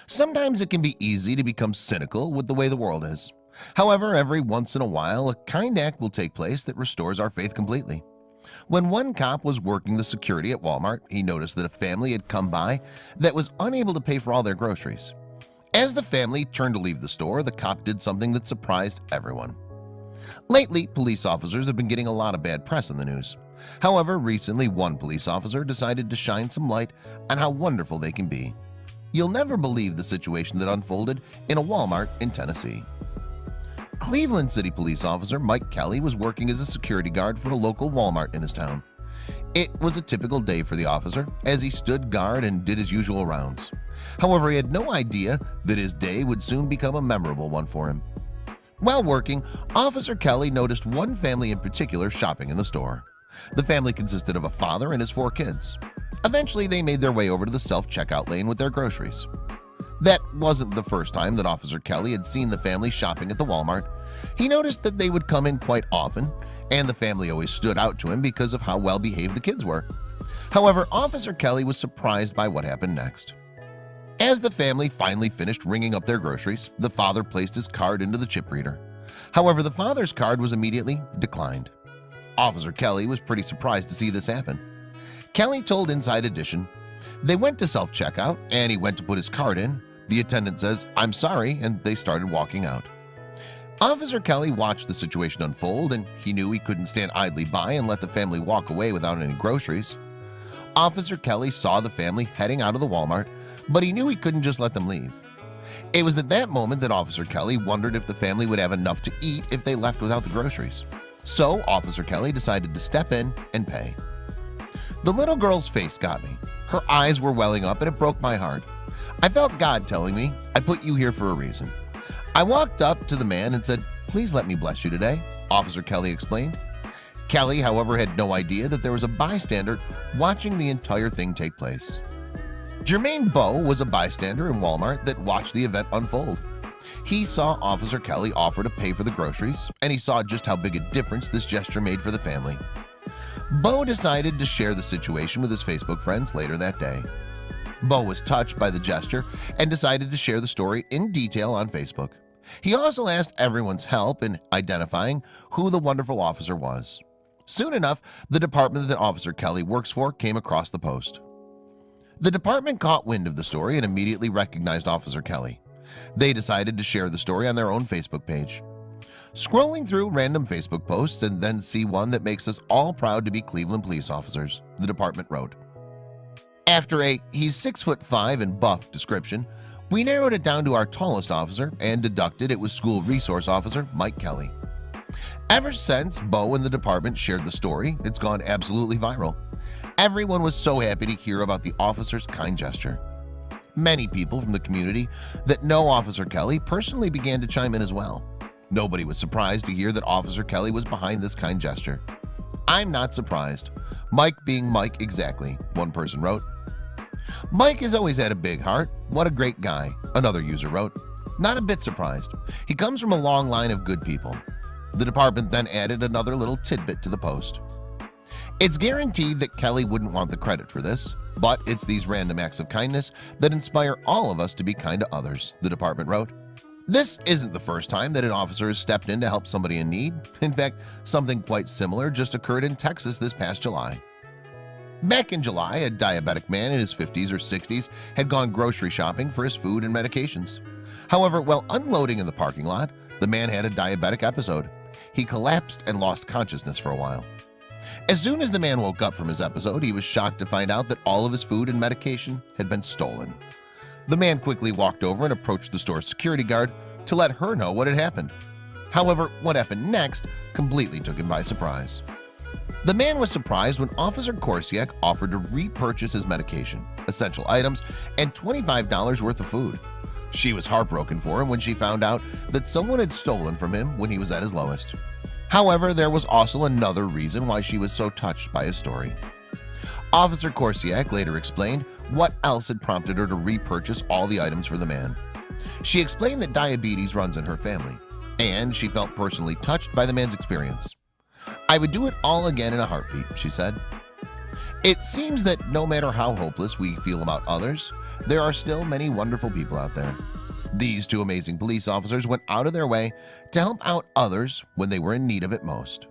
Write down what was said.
Sometimes it can be easy to become cynical with the way the world is. However, every once in a while, a kind act will take place that restores our faith completely. When one cop was working the security at Walmart, he noticed that a family had come by that was unable to pay for all their groceries. As the family turned to leave the store, the cop did something that surprised everyone. Lately, police officers have been getting a lot of bad press in the news. However, recently one police officer decided to shine some light on how wonderful they can be. You'll never believe the situation that unfolded in a Walmart in Tennessee. Cleveland City police officer Mike Kelly was working as a security guard for a local Walmart in his town. It was a typical day for the officer as he stood guard and did his usual rounds. However, he had no idea that his day would soon become a memorable one for him. While working, Officer Kelly noticed one family in particular shopping in the store. The family consisted of a father and his 4 kids. Eventually, they made their way over to the self-checkout lane with their groceries. That wasn't the first time that Officer Kelly had seen the family shopping at the Walmart. He noticed that they would come in quite often, and the family always stood out to him because of how well behaved the kids were. However, Officer Kelly was surprised by what happened next. As the family finally finished ringing up their groceries, the father placed his card into the chip reader. However, the father's card was immediately declined. Officer Kelly was pretty surprised to see this happen. Kelly told Inside Edition, "They went to self-checkout and he went to put his card in. The attendant says, 'I'm sorry,' and they started walking out." Officer Kelly watched the situation unfold, and he knew he couldn't stand idly by and let the family walk away without any groceries. Officer Kelly saw the family heading out of the Walmart, but he knew he couldn't just let them leave. It was at that moment that Officer Kelly wondered if the family would have enough to eat if they left without the groceries. So Officer Kelly decided to step in and pay. The little girl's face got me. Her eyes were welling up and it broke my heart. I felt God telling me, "I put you here for a reason." I walked up to the man and said, "Please let me bless you today," Officer Kelly explained. Kelly, however, had no idea that there was a bystander watching the entire thing take place. Jermaine Bowe was a bystander in Walmart that watched the event unfold. He saw Officer Kelly offer to pay for the groceries, and he saw just how big a difference this gesture made for the family. Bowe decided to share the situation with his Facebook friends later that day. Bowe was touched by the gesture and decided to share the story in detail on Facebook. He also asked everyone's help in identifying who the wonderful officer was. Soon enough, the department that Officer Kelly works for came across the post. The department caught wind of the story and immediately recognized Officer Kelly. They decided to share the story on their own Facebook page. Scrolling through random Facebook posts and then see one that makes us all proud to be Cleveland police officers, the department wrote. After a "he's 6'5" and buff" description, we narrowed it down to our tallest officer and deducted it was School Resource Officer Mike Kelly. Ever since Bowe and the department shared the story, it's gone absolutely viral. Everyone was so happy to hear about the officer's kind gesture. Many people from the community that know Officer Kelly personally began to chime in as well. Nobody was surprised to hear that Officer Kelly was behind this kind gesture. "I'm not surprised. Mike being Mike exactly," one person wrote. "Mike has always had a big heart. What a great guy," another user wrote. "Not a bit surprised. He comes from a long line of good people." The department then added another little tidbit to the post. "It's guaranteed that Kelly wouldn't want the credit for this, but it's these random acts of kindness that inspire all of us to be kind to others," the department wrote. This isn't the first time that an officer has stepped in to help somebody in need. In fact, something quite similar just occurred in Texas this past July. Back in July, a diabetic man in his 50s or 60s had gone grocery shopping for his food and medications. However, while unloading in the parking lot, the man had a diabetic episode. He collapsed and lost consciousness for a while. As soon as the man woke up from his episode, he was shocked to find out that all of his food and medication had been stolen. The man quickly walked over and approached the store's security guard to let her know what had happened. However, what happened next completely took him by surprise. The man was surprised when Officer Korsiak offered to repurchase his medication, essential items, and $25 worth of food. She was heartbroken for him when she found out that someone had stolen from him when he was at his lowest. However, there was also another reason why she was so touched by his story. Officer Korsiak later explained what else had prompted her to repurchase all the items for the man. She explained that diabetes runs in her family, and she felt personally touched by the man's experience. "I would do it all again in a heartbeat," she said. It seems that no matter how hopeless we feel about others, there are still many wonderful people out there. These two amazing police officers went out of their way to help out others when they were in need of it most.